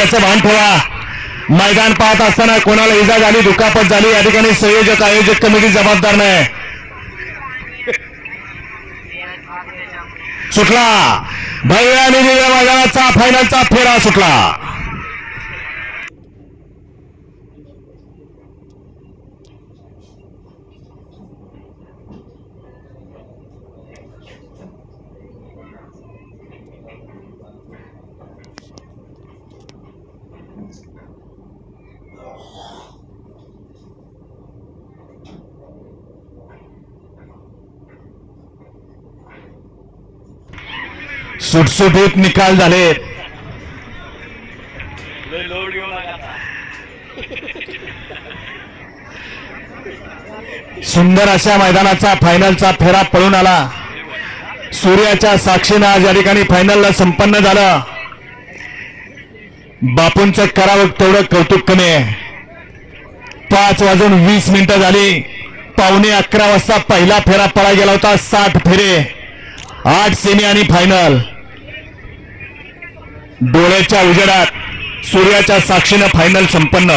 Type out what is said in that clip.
याचं भान ठेवा. मैदान पाहत असताना कोणाला इजा झाली, दुखापत झाली, या ठिकाणी संयोजक आयोजक कमिटी जबाबदार नाही. सुटला भव्य आणि दिव्य मैदानाचा फायनलचा फेरा सुटला. सुटसुटीत निकाल झाले. सुंदर अशा मैदानाचा फायनलचा फेरा पळून आला. सूर्याच्या साक्षीनं आज या ठिकाणी फायनलला संपन्न झालं. बापूंचं करावं तेवढं कौतुक कमी आहे. 5:20 झाली. 11:15 वाजता पहिला फेरा पळा गेला होता. 60 फेरे, 8 सेमी आणि फायनल. डोळ्याच्या उजेडात सूर्याच्या साक्षीनं फायनल संपन्न.